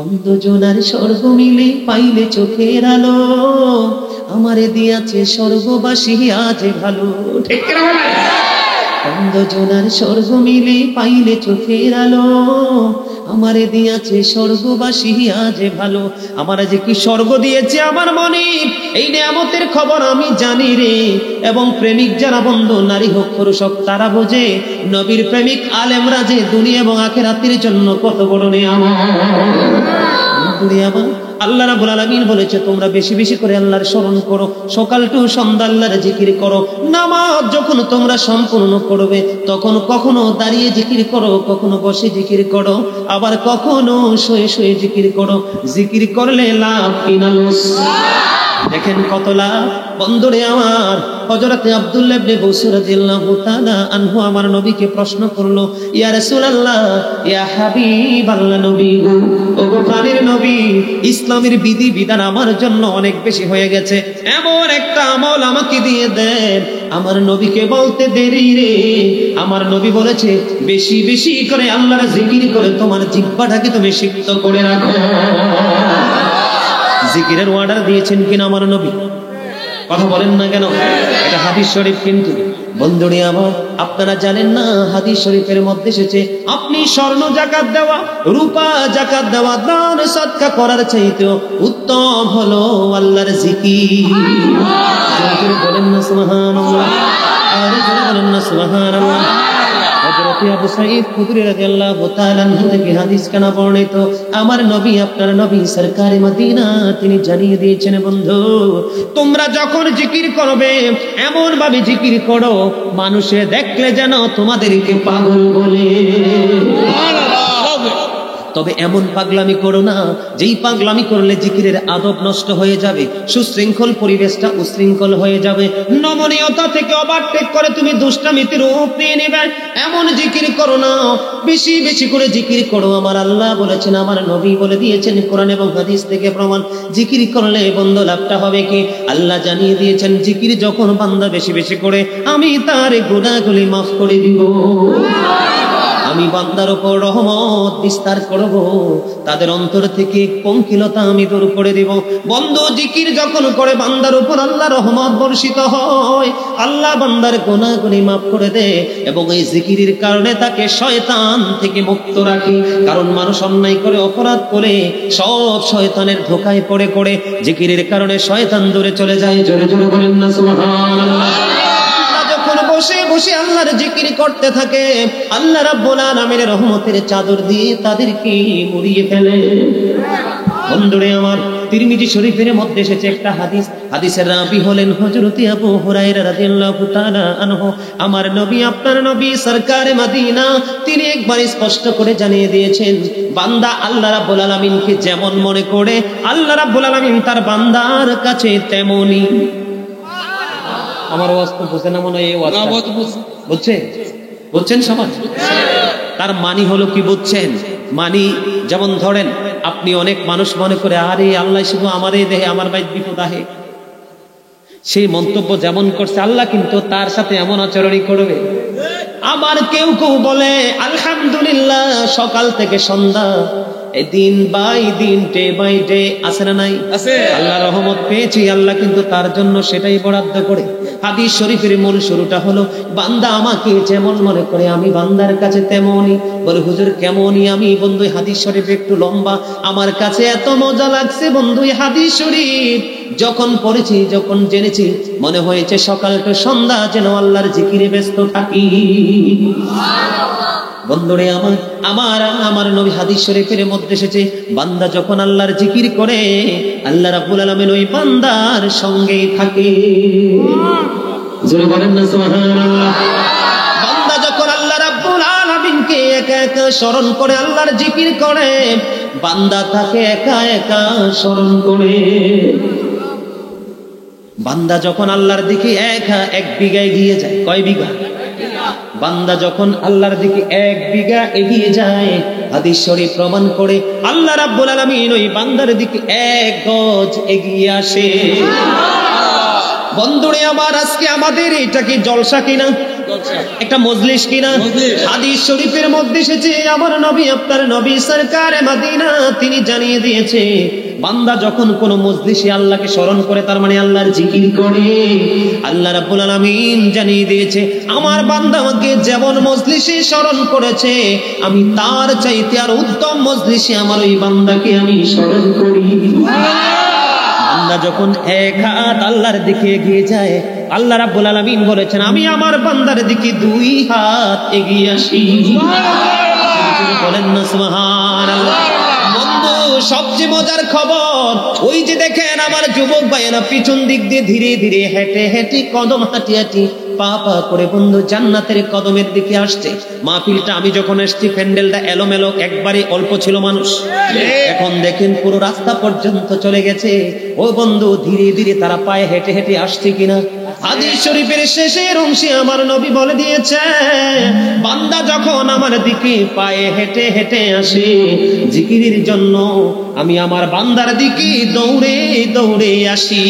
অন্ধজনার স্বর্গ মিলে পাইলে চোখের আলো, আমারে দিয়াছে স্বর্গবাসী আজ ভালো। ঠিক না? অন্ধজনার স্বর্গ মিলে পাইলে চোখের আলো, আমারে দিয়াছে স্বর্গবাসী আজ ভালো। আমারে যে কি স্বর্গ দিয়েছে আমার মনে, এই নিয়ামতের খবর আমি জানি রে। এবং প্রেমিক যারা বন্ধু, নারী হোক পুরুষ হোক, তারা বোঝে নবীর প্রেমিক আলেমরা যে দুনিয়া এবং আখিরাতের জন্য কত বড় নিয়ামত। আল্লাহ রাব্বুল আলামিন বলেছে তোমরা বেশি বেশি করে আল্লাহর স্মরণ করো, সকাল টু সন্ধ্যা আল্লাহর জিকির করো। নামাজ যখন তোমরা সম্পূর্ণ করবে তখন কখনো দাঁড়িয়ে জিকির করো, কখনো বসে জিকির করো, আবার কখনো শুয়ে শুয়ে জিকির করো। জিকির করলে লাভ কিনালুস, দেখেন কত লাভ। বন্ধুরে আমার, হযরত আব্দুল্লাহ ইবনে বুসর রাদিয়াল্লাহু তাআলা আনহু আমার নবীকে প্রশ্ন করলো, ইয়া রাসূলুল্লাহ, ইয়া হাবিবাল্লাহ, নবী গো, ওগো প্রাণের নবী, ইসলামের বিধি বিধান আমার জন্য অনেক বেশি হয়ে গেছে, এমন একটা আমল আমাকে দিয়ে দেন। আমার নবীকে বলতে দেরি রে, আমার নবী বলেছে বেশি বেশি করে আল্লাহর জিকির করে তোমার জিহ্বাটাকে তুমি সিক্ত করে রাখো। জিকিরের অর্ডার দিয়েছেন কিনা আমার নবী? কথা বলেন না কেন? এটা হাদিস শরীফ। কিন্তু বন্ধুরে আমার, আপনারা জানেন না হাদিস শরীফের মধ্যে এসেছে আপনি স্বর্ণ যাকাত দেওয়া, রূপা যাকাত দেওয়া, দান সদকা করার চাইতেও উত্তম হলো আল্লাহর জিকির। বলেন না সুবহানাল্লাহ, আর জোরে বলেন না সুবহানাল্লাহ। হযরত আবু সাঈদ খুদরি রাদিয়াল্লাহু তাআলা আনহু থেকে হাদিস কানা বর্ণিত, আমার নবী, আপনার নবী সরকারে মদিনা, তিনি জানিয়ে দিয়েছেন বন্ধু, তোমরা যখন জিকির করবে এমন ভাবে জিকির করো মানুষে দেখলে যেন তোমাদেরকে পাগল বলে। তবে এমন পাগলামি করো না যেই পাগলামি করলে জিকিরের আদব নষ্ট হয়ে যাবে, সুশৃঙ্খল পরিবেশটা উশৃঙ্খল হয়ে যাবে, নমনীয়তা থেকে ওভারটেক করে তুমি দুষ্টামিতে রূপ নিয়ে নেবে। এমন জিকির করো না, বেশি বেশি করে জিকির করো। আমার আল্লাহ বলেছেন, আমার নবী বলে দিয়েছেন, কোরআন এবং হাদিস থেকে প্রমাণ। জিকির করলে বন্ধু লাভটা হবে কি? আল্লাহ জানিয়ে দিয়েছেন জিকির যখন বান্দা বেশি বেশি করে, আমি তার গুনাহগুলি মাফ করে দিব, আমি বান্দার উপর রহমত বিস্তার করব, তাদের অন্তর থেকে পঙ্কিলতা আমি দূর করে দিব। বন্ধু জিকির যখন করে বান্দার উপর আল্লাহ রহমত বর্ষিত হয়, আল্লাহ বান্দার গুনাহগুলি মাফ করে দেয় এবং এই জিকিরের কারণে তাকে শয়তান থেকে মুক্ত রাখে। কারণ মানুষ অন্যায় করে, অপরাধ করে, সব শয়তানের ধোঁকায় পড়ে করে জিকিরের কারণে শয়তান দূরে চলে যায়। জোরে জোরে বলেন না সুবহানাল্লাহ। বসে বসে আল্লাহর জিকির করতে থাকে, আল্লাহ রাব্বুল আলামিনের রহমতের চাদর দিয়ে তাদেরকে মুড়িয়ে ফেলে। বন্ধুরে আমার, তিরমিজি শরীফের মধ্যে এসেছে একটা হাদিস, হাদিসের রাবি হলেন হযরত আবু হুরায়রা রাদিয়াল্লাহু তাআলা আনহু। আমার নবী, আপনার নবী সরকারে মদিনা, তিনি একবার স্পষ্ট করে জানিয়ে দিয়েছেন, বান্দা আল্লাহ রাব্বুল আলামিনকে যেমন মনে করে, আল্লাহ রাব্বুল আলামিন তার বান্দার কাছে তেমনই। আমার ওয়াজ তো বুঝে না মনে হয়, এই ওয়াজ বুঝছেন সবাই? তার মানি হলো কি বুঝছেন? মানি যেমন ধরেন, আপনি অনেক মানুষ মনে করে আরে আল্লাহ শুধু আমারই দেহে, আমার বাইত বিপদ আহে, সেই মন্তব্য যেমন করছে আল্লাহ কিন্তু তার সাথে এমন আচরণই করবে। আবার কেউ কেউ বলে আলহামদুলিল্লাহ সকাল থেকে সন্ধ্যা, দিন বাই দিন, ডে বাই ডে, আছে না নাই? আল্লাহ রহমত পেয়েছি, আল্লাহ কিন্তু তার জন্য সেটাই বরাদ্দ করে। হাদিস শরীফের মূল শুরুটা হলো বান্দা আমাকে যেমন মনে করে আমি বান্দার কাছে তেমনই। বলে হুজুর কেমনই? আমি বন্ধু হাদিস শরীফ একটু লম্বা, আমার কাছে এত মজা লাগছে বন্ধু হাদিস শরীফ যখন পড়েছি, যখন জেনেছি, মনে হয়েছে সকাল তো সন্ধ্যা যেন আল্লাহর জিকিরে ব্যস্ত থাকি। বন্ধুরে আমার নবী হাদিস শরীফের মধ্যে এসেছে, বান্দা যখন আল্লাহর জিকির করে আল্লাহ রাব্বুল আলামিন ওই বান্দার সঙ্গেই থাকে। জোরে বলেন না সুবহানাল্লাহ। বান্দা যখন আল্লাহ রাব্বুল আলামিনকে একা একা স্মরণ করে, আল্লাহর জিকির করে, বান্দা তাকে একা একা স্মরণ করে। বান্দা যখন আল্লাহর দিকে এক বিঘা এগিয়ে যায়, কয় বিঘা? বান্দা যখন আল্লাহর দিকে 1 বিঘা এগিয়ে যায়, হাদিস শরীফ প্রমাণ করে আল্লাহ রাব্বুল আলামিন ওই বান্দার দিকে 1 গজ এগিয়ে আসে। বন্ধুরে আমার, আজকে আমাদের এটা কি জলসা কিনা? একটা মজলিস কিনা? হাদিস শরীফের মধ্যে এসেছে আমার নবী, আপনার নবী সরকারে মদিনা তিনি জানিয়ে দিয়েছে, বান্দা যখন কোন মজলিসে আল্লাহকে স্মরণ করে, তার মানে আল্লাহর জিকির করে, আল্লাহ রাব্বুল আলামিন জানিয়ে দিয়েছে আমার বান্দা আমাকে যেমন মজলিসে স্মরণ করেছে, আমি তার চাইতে আর উত্তম মজলিসে আমার ওই বান্দাকে আমি স্মরণ করি। বান্দা যখন এক হাত আল্লাহর দিকে এগিয়ে যায়, আল্লাহ রাব্বুল আলামিন বলেছেন আমি আমার বান্দার দিকে 2 হাত এগিয়ে আসি। বলেন না সুবহানাল্লাহ। বন্ধু, সবচেয়ে মজার খবর, ওই যে দেখেন আমার যুবক ভাইয়েরা পিছন দিক দিয়ে ধীরে ধীরে হেঁটে হেঁটে কদম হাঁটি হাঁটি পা পা করে বন্ধু জান্নাতের কদমের দিকে আসছে। মাহফিলটা আমি যখন আসছি প্যান্ডেলটা এলোমেলো, একবারে অল্প ছিল মানুষ, এখন দেখেন পুরো রাস্তা পর্যন্ত চলে গেছে। ও বন্ধু, ধীরে ধীরে তারা পায়ে হেঁটে হেঁটে আসছে কিনা? হাদিস শরীফের শেষের অংশে আমার নবী বলে দিয়েছে, বান্দা যখন আমার দিকে পায়ে হেঁটে হেঁটে আসে জিকিরের জন্য, আমি আমার বান্দার দিকে দৌড়ে দৌড়ে আসি।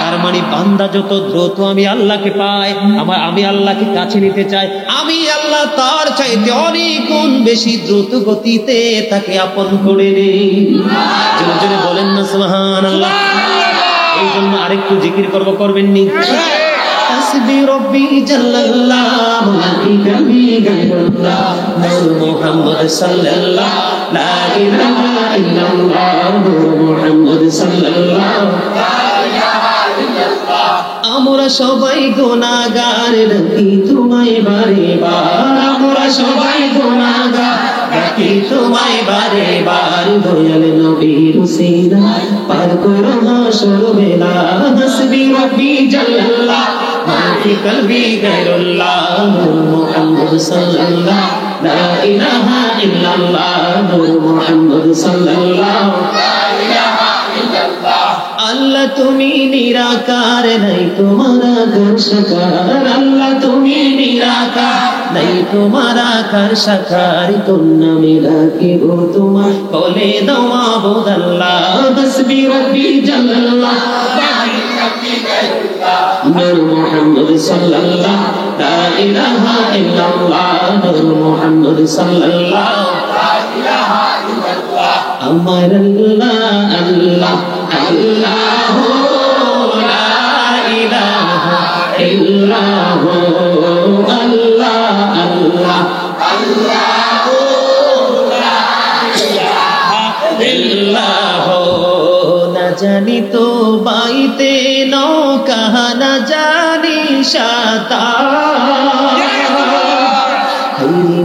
তার মানে বান্দা যত দ্রুত আমি আল্লাহকে পাই, আমি আল্লাহকে কাছে নিতে চাই, আমি আল্লাহ তার চাইতে অনেক গুণ বেশি দ্রুত গতিতে তাকে আপন করে নেই। জোরে জোরে বলেন না সুবহানাল্লাহ। এই জন্য আরেকটু জিকির করবো, করবেননি? হাসবি রব্বি জাল্লাল্লাহ মালিকাবি গায়রুল্লাহ নূর মুহাম্মদ সাল্লাল্লাহ লা ইলাহা ইল্লাল্লাহ নূর মুহাম্মদ সাল্লাল্লাহ লা ইলাহা ইল্লাল্লাহ। আমরা সবাই গুনাহগার, ডাকি তোমায় বারে বার, আমরা সবাই গুনাহগার, ডাকি তোমায় বারে বার, দয়াল নবীর উসিলায় পার করো হাসর বেলা। হাসবি রব্বি জাল্লাল্লাহ মাফি কলবি গায়রুল্লাহ নূর মুহাম্মদ সাল্লাল্লাহ লা ইলাহা ইল্লাল্লাহ নূর মুহাম্মদ সাল্লাল্লাহ লা ইলাহা ইল্লাল্লাহ। আল্লাহ তুমি নিরাকার, নাই তোমার আকার সাকার, আল্লাহ তুমি নিরাকার, নাই তোমার আকার সাকার, তোর নামে ডাকিব তোমার, বলে দাও মাবুদ আল্লাহ। হাসবি রব্বি জাল্লাল্লাহ মাফি কলবি গায়রুল্লাহ নূর মুহাম্মদ সাল্লাল্লাহ লা ইলাহা ইল্লাল্লাহ নূর মুহাম্মদ সাল্লাল্লাহ লা ইলাহা ইল্লাল্লাহ। আমার আল্লাহ আল্লাহ আল্লাহ লা ইলাহা ইল্লাল্লাহ আল্লাহ আল্লাহ আল্লাহ লা ইলাহা ইল্লাল্লাহ। না জানি তো বাইতে নৌকা, না জানি সাঁতার,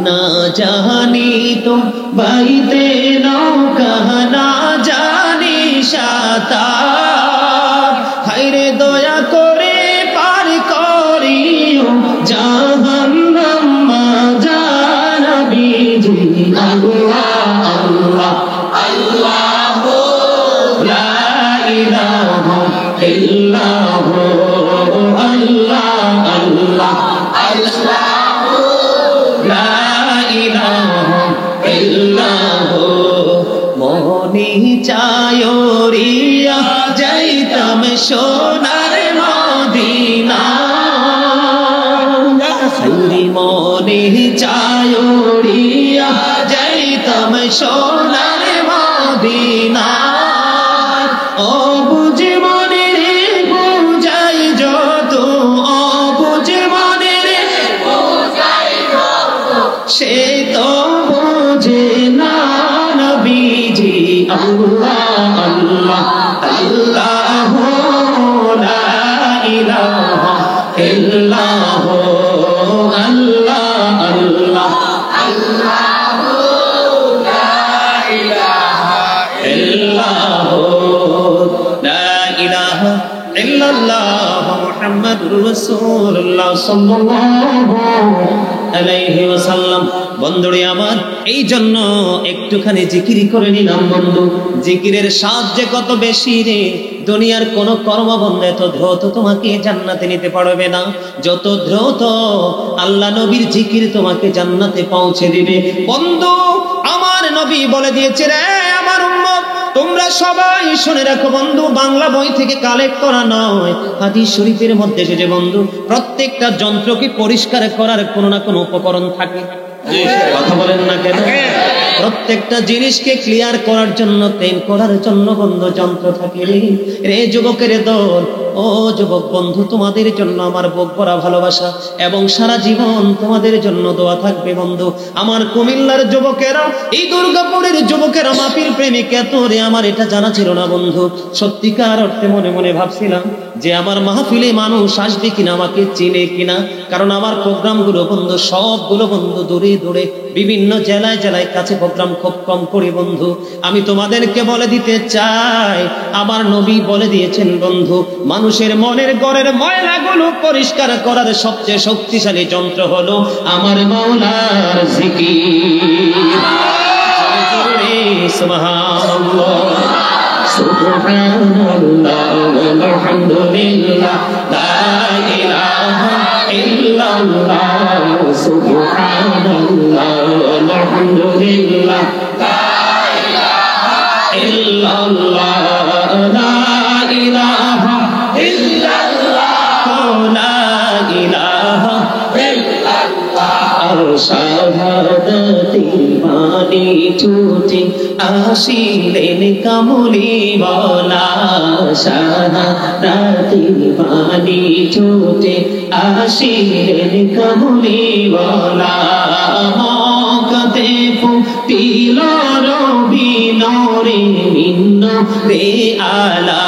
না জানি তো বাইতে নৌকা, না জানি সাঁতার, হায়রে দয়া করে পার করিও জাহান্নাম মা জানবীজি। আল্লাহ আল্লাহ আল্লাহ লা ইলাহা ইল্লাল্লাহ আল্লাহ আল্লাহ আল্লাহ লা ইলাহা ইল্লাল্লাহ। মনে চায় রিয়া যাইতাম সোনার মদিনা, মনে চায় রিয়া যাইতাম সোনার মদিনা। অবুঝ মনে রে বুঝাই যত, অবুঝ মনে রে বুঝাই যত, সে তো বোঝে না নবীজি। আল্লাহ আল্লাহ আল্লাহ লা ইলাহা ইল্লাল্লাহ আল্লাহ আল্লাহ আল্লাহ লা ইলাহা ইল্লাল্লাহ লা ইলাহা ইল্লাল্লাহ মুহাম্মাদুর রাসূলুল্লাহ সাল্লাল্লাহু আলাইহি ওয়াসাল্লাম। বন্ধুরে আমার, এই জন্য একটুখানি জিকির করে নিলাম বন্ধু। জিকিরের স্বাদ যে কত বেশি রে, দুনিয়ার কোন কর্মবন্ধ এত দ্রুত তোমাকে জান্নাতে নিতে পারবে না যত দ্রুত আল্লাহ নবীর জিকির তোমাকে জান্নাতে পৌঁছে দিবে। বন্ধু, আমার নবী বলে দিয়েছে রে আমার উম্মত, তোমরা সবাই শুনে রাখো বন্ধু, বাংলা বই থেকে কালেক্ট করা নয়, হাদিস শরীফের মধ্যে এসেছে বন্ধু, প্রত্যেকটা যন্ত্রকে পরিষ্কার করার কোনো না কোনো উপকরণ থাকে। কথা বলেন না কেন? প্রত্যেকটা জিনিসকে ক্লিয়ার করার জন্য, ক্লিন করার জন্য বন্ধু যন্ত্র থাকে। রে যুবকের দল, ও যুবক বন্ধু, তোমাদের জন্য আমার বুক ভরা ভালোবাসা এবং সারা জীবন তোমাদের জন্য দোয়া থাকবে বন্ধু। আমার কুমিল্লার যুবকেরা, এই দুর্গাপুরের যুবকেরা মাপির প্রেমিক এত রে, আমার এটা জানা ছিল না বন্ধু। সত্যিকার অর্থে মনে মনে ভাবছিলাম যে আমার মাহফিলে মানুষ আসবে কিনা, আমাকে চিনে কিনা, কারণ আমার প্রোগ্রামগুলো বন্ধু সবগুলো বন্ধু দূরে দূরে বিভিন্ন জেলায় জেলায় কাছে প্রোগ্রাম খুব কম করি বন্ধু। আমি তোমাদেরকে বলে দিতে চাই, আমার নবী বলে দিয়েছেন বন্ধু, মানুষের মনের ঘরের ময়লাগুলো পরিষ্কার করার সবচেয়ে শক্তিশালী যন্ত্র হলো আমার মাওলার জিকির। সুবহানাল্লাহ সুবহানাল্লাহ আলহামদুলিল্লাহ লা ইলাহা ইল্লাল্লাহ সুবহানাল্লাহ আলহামদুলিল্লাহ লা ইলাহা ইল্লাল্লাহ লা ইলাহা ইল্লাল্লাহ লা ইলাহা ইল্লাল্লাহ শাহাদাতি বাণী ছুটি আসিলেন কামলি বলা, শাহাদাতি বাণী ছুটি আসিলেন কামলি বলা, মকতে ফুটিল রবি নরে মিন্ন রে আলা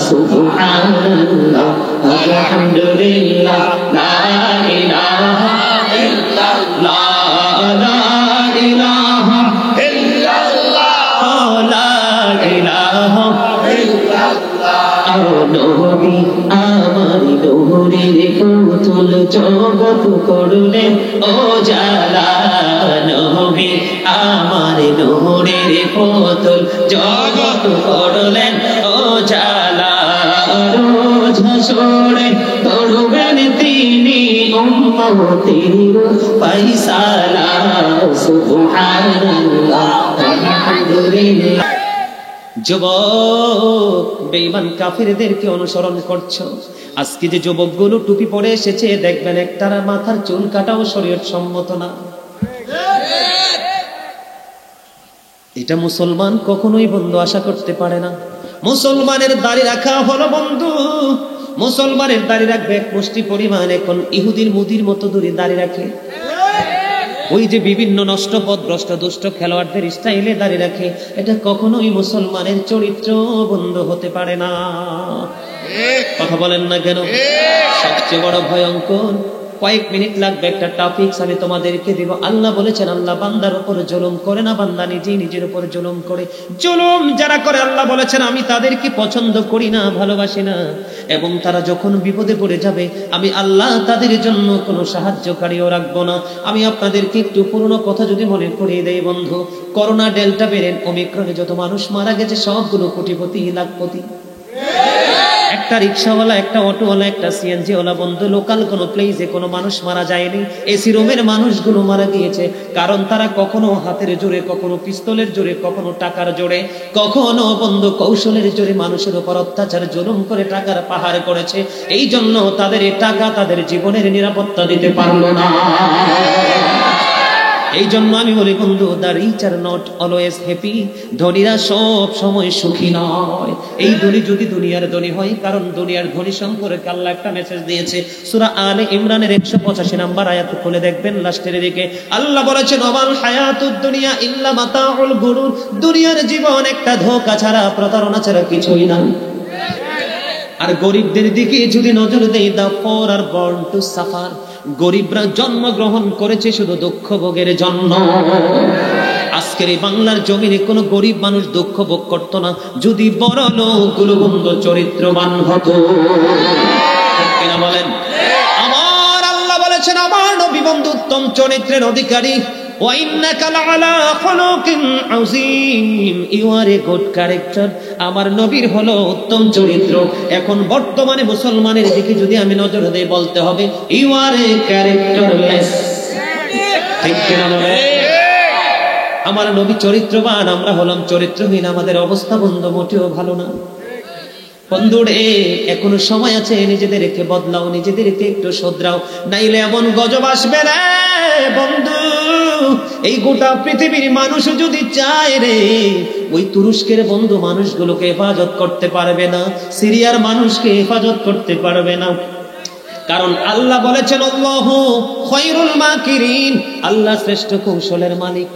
সুবহানাল্লাহ আলহামদুলিল্লাহ লা ইলাহা ইল্লাল্লাহ লা ইলাহা ইল্লাল্লাহ লা ইলাহা ইল্লাল্লাহ। নবী আমার নূরের পুতুল জগৎ করলেন ও জালা, নবী আমার নূরের পুতুল জগৎ করলেন ও জালা, রোজ হাসরে করবেন তিনি উম্মতের ফায়সালা সুবহানাল্লাহ আলহামদুলিল্লাহ। যুবক, বেঈমান কাফিরদেরকে অনুসরণ করছো। আজকে যে যুবকগুলো টুপি পরে এসেছে, দেখবেন একটার মাথার চুল কাটাও শরীয়ত সম্মত না। এটা মুসলমান কখনোই বন্ধু আশা করতে পারে না। মুসলমানের দাড়ি রাখা হলো বন্ধু, মুসলমানের দাড়ি রাখবে এক মুষ্টি পরিমাণ, এখন ইহুদির মুদির মতো দূরে দাড়ি রাখে। ওই যে বিভিন্ন নষ্ট পথভ্রষ্ট দুষ্ট খেলোয়াড়দের স্টাইলে দাঁড়িয়ে রাখে, এটা কখনোই মুসলমানের চরিত্র বন্ধু হতে পারে না। কথা বলেন না কেন? সবচেয়ে বড় ভয়ঙ্কর, কয়েক মিনিট লাগবে, একটা টপিকস আমি তোমাদেরকে দিব। আল্লাহ বলেছেন, আল্লাহ বান্দার উপর জুলুম করে না, বান্দা নিজেই নিজের উপর জুলুম করে। জুলুম যারা করে আল্লাহ বলেছেন আমি তাদেরকে পছন্দ করি না, ভালোবাসি না, এবং তারা যখন বিপদে পড়ে যাবে আমি আল্লাহ তাদের জন্য কোনো সাহায্যকারীও রাখবো না। আমি আপনাদেরকে একটু পুরনো কথা যদি মনে করিয়ে দেই বন্ধু, করোনা ডেল্টা ভেরিয়েন্ট ওমিক্রনে যত মানুষ মারা গেছে সবগুলো কোটিপতি লাখপতি। একটা রিক্সাওয়ালা, একটা অটোওয়ালা, একটা সিএনজি ওয়ালা বন্ধু, লোকাল কোনো প্লেসে কোনো মানুষ মারা যায়নি। এসি রুমের মানুষগুলো মারা গিয়েছে, কারণ তারা কখনো হাতের জোরে, কখনো পিস্তলের জোরে, কখনো টাকার জোরে, কখনো বন্ধু কৌশলের জোরে মানুষের উপর অত্যাচার জুলুম করে টাকার পাহাড় করেছে। এই জন্য তাদের এই টাকা তাদের জীবনের নিরাপত্তা দিতে পারলো না। এই জন্য আমি বলি বন্ধু, the rich are not always happy. ধনীরা সব সময় সুখী নয়। এই ধনী যদি দুনিয়ার ধনী হয়, কারণ দুনিয়ার ধনী সম্পর্কে আল্লাহ একটা মেসেজ দিয়েছে। সূরা আলে ইমরানের 185 নম্বর আয়াত খুলে দেখবেন, লাস্টের দিকে আল্লাহ বলেছেন, ওয়াল হায়াতুদ দুনিয়া ইল্লা মাতাউল গুরুর। দুনিয়ার জীবন একটা ধোঁকা ছাড়া, প্রতারণা ছাড়া কিছুই না। আর গরিবদের দিকে যদি নজর দেই, দা পোর আর বর্ন টু সাফার। গরিবরা জন্মগ্রহণ করেছে শুধু দুঃখ ভোগের জন্য। আজকের এই বাংলার জমিনে কোনো গরিব মানুষ দুঃখ ভোগ করতো না যদি বড় লোকগুলো বন্ধু চরিত্রবান হতো। কিনা বলেন? আমার আল্লাহ বলেছেন, আমার নবী বন্ধু উত্তম চরিত্রের অধিকারী। وَإِنَّكَ لَعَلَى خُلُقٍ عَظِيمٍ, you are a good character. আমার নবীর হলো উত্তম চরিত্র। এখন বর্তমানে মুসলমানের দিকে যদি আমি নজর দেই, বলতে হবে you are a characterless। ঠিক কিনা বলে? আমার নবী চরিত্রবান, আমরা হলাম চরিত্রহীন, আমাদের অবস্থা বন্ধু মোটেও ভালো না। বন্ধুরে এখনো সময় আছে, নিজেদেরকে বদলাও, নিজেদেরকে একটু শোধরাও, নাইলে এমন গজব আসবে রে বন্ধু। এই গোটা পৃথিবীর মানুষ যদি চায় রে, ওই তুরস্কের বন্ধু মানুষগুলোকে হেফাজত করতে পারবে না, সিরিয়ার মানুষকে হেফাজত করতে পারবে না। কারণ আল্লাহ বলেছেন আল্লাহু খায়রুল মাকিরিন, আল্লাহ শ্রেষ্ঠ কৌশলের মালিক।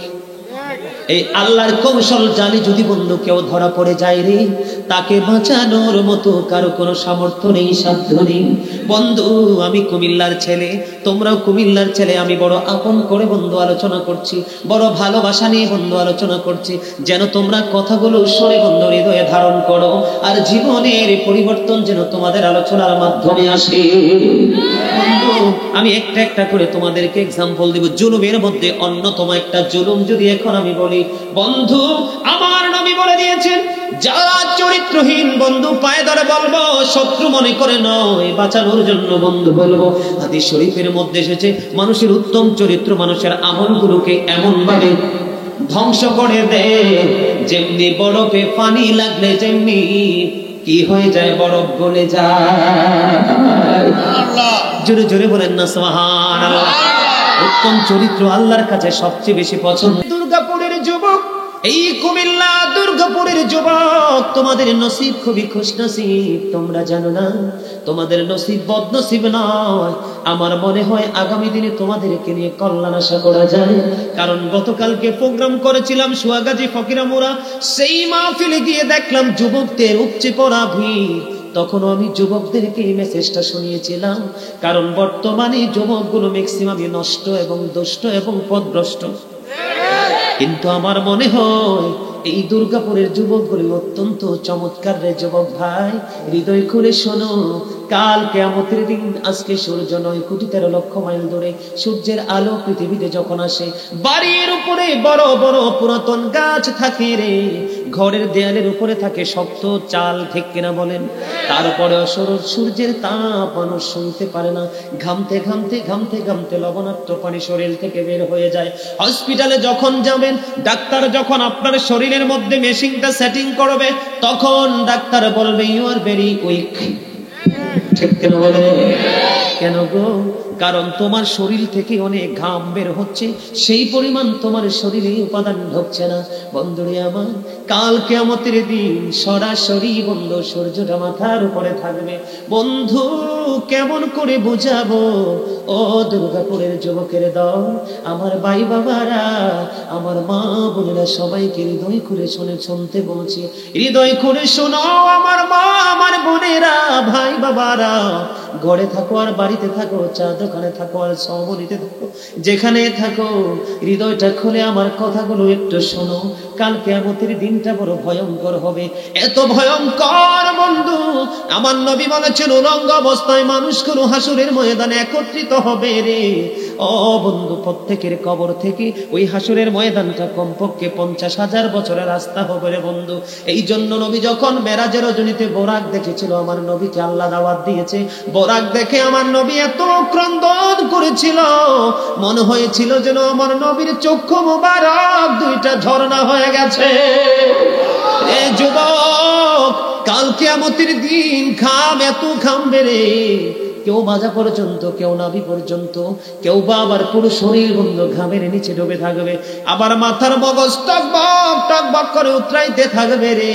এই আল্লাহর কৌশল জানি যদি বন্ধু কেউ ধরা পড়ে যায় রে, তাকে বাঁচানোর মতো কারো কোনো সামর্থ্য নেই, সাধ্য নেই। বন্ধু আমি কুমিল্লার ছেলে, তোমরাও কুমিল্লার ছেলে, আমি বড় আপন করে বন্ধু আলোচনা করছি, বড় ভালোবাসা নিয়ে বন্ধু আলোচনা করছি, যেন তোমরা কথাগুলো শুনে বন্ধু হৃদয়ে ধারণ করো, আর জীবনের পরিবর্তন যেন তোমাদের আলোচনার মাধ্যমে আসে। বন্ধু আমি একটা একটা করে তোমাদেরকে এক্সাম্পল দিব। জুলুমের মধ্যে অন্যতম একটা জুলুম যদি এখন আমি বলি, বন্ধু আমার নবী বলে দিয়েছেন, যারা চরিত্রহীন বন্ধু পায়ে ধরে বলবো, শত্রু মনে করে নয়, বাঁচানোর জন্য বন্ধু বলবো। হাদিস শরীফের মধ্যে এসেছে, মানুষের উত্তম চরিত্র মানুষের আমলগুলোকে এমন ভাবে ধ্বংস করে দেয়, যেমনি বরফে পানি লাগলে যেমনি কি হয়ে যায়, বরফ গলে যায়। জোরে জোরে বলেন না সুবহানাল্লাহ। উত্তম চরিত্র আল্লাহর কাছে সবচেয়ে বেশি পছন্দ। দুর্গাপুরের যুবক, এই কুমিল্লা দুর্গাপুরের যুবক, তোমাদের নসিব খুবই খুশনসিব, তোমরা জানো না তোমাদের নসিব বদনসিব নয়। আমার মনে হয় আগামী দিনে তোমাদেরকে নিয়ে কল্যাণ আশা করা যায়। কারণ গতকালকে প্রোগ্রাম করেছিলাম সুয়াগাজী ফকিরামুরা, সেই মাহফিলে গিয়ে দেখলাম যুবকদের উপচে পড়া ভিড়। তখনও আমি যুবকদেরকে এই মেসেজটা শুনিয়েছিলাম, কারণ বর্তমানে যুবকগুলো ম্যাক্সিমামই নষ্ট এবং দুষ্ট এবং পথভ্রষ্ট। কিন্তু আমার মনে হয় এই দুর্গাপুরের যুবকগুলি অত্যন্ত চমৎকার রে যুবক ভাই, হৃদয় খুলে শোনো, কাল কিয়ামতের দিন আজকে সূর্য 9,13,00,000 মাইল দূরে সূর্যের আলো পৃথিবীতে যখন আসে, বাড়ির উপরে বড় বড় পুরাতন গাছ থাকে রে, ঘরের দেয়ালের উপরে থাকে শক্ত চাল, ঠিক কিনা বলেন? তারপরে সূর্যের তাপ মানুষ সইতে পারে না, ঘামতে ঘামতে ঘামতে ঘামতে লবণাক্ত পানি শরীর থেকে বের হয়ে যায়। হসপিটালে যখন যাবেন, ডাক্তার যখন আপনার শরীরের মধ্যে মেশিনটা সেটিং করবে, তখন ডাক্তার বলবে ইউ আর ভেরি উইক, ঠিক কেন বলে? কেন গো? কারণ তোমার শরীর থেকে অনেক ঘাম বের হচ্ছে, সেই পরিমাণ তোমার শরীরে উপাদান ঢুকছে না। বন্ধুরে আমার, কাল কিয়ামতের দিন সরাসরি বন্ধু সূর্যটা মাথার উপরে থাকবে। বন্ধু কেমন করে বুঝাবো ও দুর্গাপুরের যুবকের দল, আমার ভাই বাবারা, আমার মা বোনেরা, সবাইকে হৃদয় খুলে শুনতে বলছি, হৃদয় খুলে শোনো আমার মা, আমার বোনেরা, ভাই বাবারা, ঘরে থাকো আর বাড়িতে থাকো, চা দোকানে থাকো আর সবরিতে থাকো, যেখানে থাকো, হৃদয়টা খুলে আমার কথাগুলো একটু শোনো। কাল কিয়ামতের দিনটা বড় ভয়ঙ্কর হবে, এত ভয়ঙ্কর বন্ধু। আমার নবী বলেছেন, উলঙ্গ অবস্থায় মানুষগুলো হাসরের ময়দানে একত্রিত হবে রে। ও বন্ধু, প্রত্যেকের কবর থেকে ওই হাসরের ময়দানটা কমপক্ষে 50,000 বছরের রাস্তা হবে রে বন্ধু। এই জন্য নবী যখন মেরাজের রজনীতে বোরাক দেখেছিল, আমার নবীকে আল্লাহ দাওয়াত দিয়েছে, বোরাক দেখে আমার নবী এত ক্রন্দন করেছিল, মনে হয়েছিল যেন আমার নবীর চক্ষু মোবারক দুইটা ঝর্ণা হয়ে গেছে। এ যুবক, কাল কিয়ামতের দিন ঘাম এত ঘামবে রে, কেউ মাজা পর্যন্ত, কেউ নাভি পর্যন্ত, কেউ বা আবার পুরো শরীর বন্ধ ঘামের নিচে ডুবে থাকবে, আবার মাথার মগজ টকবক টকবক করে উতরাইতে থাকবে রে।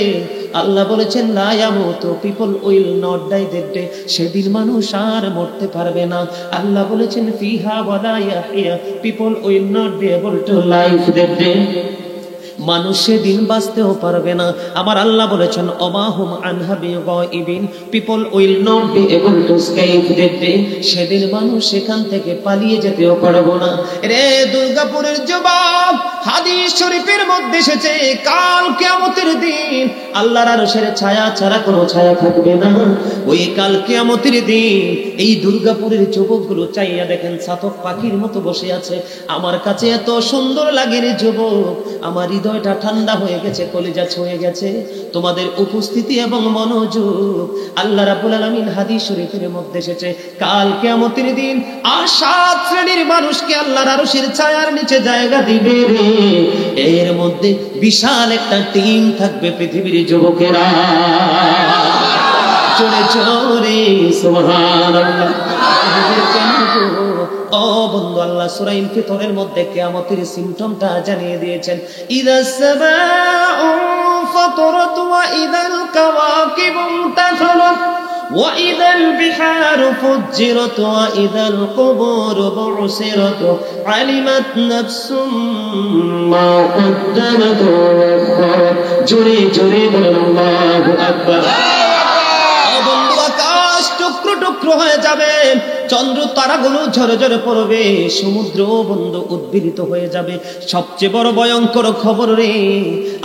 আল্লাহ বলেছেন, লা ইয়ামুতু, people will not die that day, সেদিন মানুষ আর মরতে পারবে না। আল্লাহ বলেছেন, ফিহা ওয়ালা Yahya, people will not be able two live that day, মানুষ সেদিন বাঁচতেও পারবে না। আমার আল্লাহ বলেছেন, অমাহুম আনহা বিগাইবিন, people will not be able to escape that day, সেদিন মানুষ সেখান থেকে পালিয়ে যেতেও পারবো না রে দুর্গাপুরের যুবক। হাদিস শরীফের মধ্যে এসেছে, কাল কিয়ামতের দিন আল্লাহর আরশের ছায়া ছাড়া কোনো ছায়া থাকবে না। ওই কাল কিয়ামতের দিন এই দুর্গাপুরের যুবকগুলো চাইয়া দেখেন, চাতক পাখির মতো বসে আছে। আমার কাছে এত সুন্দর লাগে রে যুবক, আমার হৃদয়টা ঠান্ডা হয়ে গেছে, কলিজা ছুঁয়ে গেছে তোমাদের উপস্থিতি এবং মনোযোগ। আল্লাহ রাব্বুল আলামিন হাদিস শরীফের মধ্যে এসেছে, কাল কিয়ামতের দিন আর 7 শ্রেণীর মানুষকে আল্লাহর আরশের ছায়ার নিচে জায়গা দিবে রে। এর মধ্যে বিশাল একটা টিম থাকবে পৃথিবীর যুবকেরা। জোরে জোরে সুবহানাল্লাহ। ও বন্ধু, আল্লাহ সূরা ইনফিতরের মধ্যে কিয়ামতের সিম্পটমটা জানিয়ে দিয়েছেন। ইদাস সামাউ ফাতারাত ওয়া ইদাল কাওয়াকিবু ইনতাসারাত ওয়া ইদাল বিহারু ফুজ্জিরাত ওয়া ইদাল কুবুরু বু'সিরাত আলিমাত নাফসুম মা কদ্দামাত ওয়া আখারাত। জোরে জোরে বলেন আল্লাহু আকবার। টুকরো টুকরো হয়ে যাবে, চন্দ্র তারাগুলো ঝরে ঝরে পড়বে, সমুদ্র বন্ধু উদ্বেলিত হয়ে যাবে। সবচেয়ে বড় ভয়ঙ্কর খবর রে,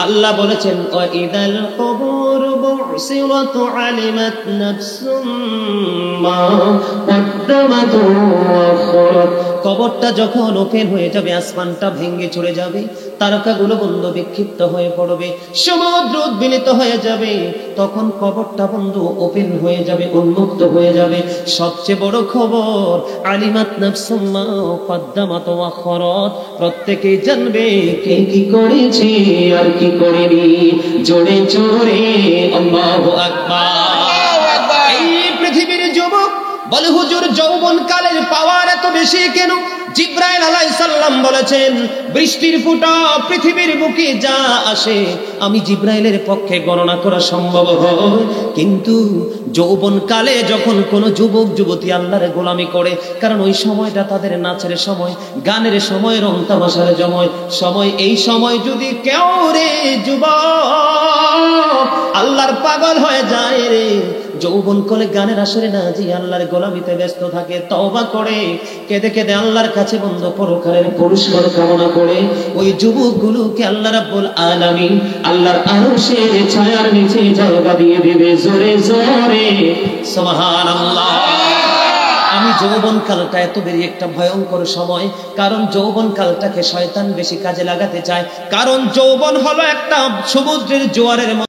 আল্লাহ বলেছেন ওয়াইদাল কুবুর বু'সিরাত আলিমাত নাফসুম মা কদ্দামাত ওয়া আখারাত। কবরটা যখন ওপেন হয়ে যাবে, আসমানটা ভেঙে চলে যাবে, তারকাগুলো বন্ধু বিক্ষিপ্ত হয়ে পড়বে, সমুদ্র উদ্বেলিত হয়ে যাবে, তখন কবরটা বন্ধু ওপেন হয়ে যাবে, উন্মুক্ত হয়ে যাবে। সবচেয়ে বড় খবর আলিমাত নাফসুম মা কদ্দামাত ওয়া আখারাত। প্রত্যেকেই জানবে কে কি করেছে আর কি করেনি। জোরে জোরে আল্লাহু আকবার। এই পৃথিবীর যুবক বলে হুজুর যৌবন কালের পাওয়ার এত বেশি কেন? জিবরাইল আলাইহিস সালাম বলেছেন বৃষ্টির ফোঁটা পৃথিবীর বুকে যা আসে আমি জিবরাইলের পক্ষে গণনা করা সম্ভব হয়, কিন্তু যৌবন কালে যখন কোনো যুবক যুবতী আল্লাহর গোলামি করে, কারণ ওই সময়টা তাদের নাচের সময়, গানের সময়, রং তামাশার সময়, এই সময় যদি কেউ রে যুবক আল্লাহর পাগল হয়ে যায় রে, যৌবন কালে গানের আসরে না যে আল্লাহর গোলামিতে ব্যস্ত থাকে, তওবা করে কেঁদে কেঁদে আল্লাহর কাছে বন্ধু পরকালের পুরস্কার কামনা করে, ওই যুবকগুলোকে আল্লাহ রাব্বুল আলামিন আল্লাহর আরশের ছায়ার নিচে জায়গা দিয়ে দিবে। জোরে জোরে সুবহানাল্লাহ। আমি যৌবন কালটা এত বেশি একটা ভয়ঙ্কর সময়, কারণ যৌবন কালটাকে শয়তান বেশি কাজে লাগাতে চায়, কারণ যৌবন হলো একটা সমুদ্রের জোয়ারের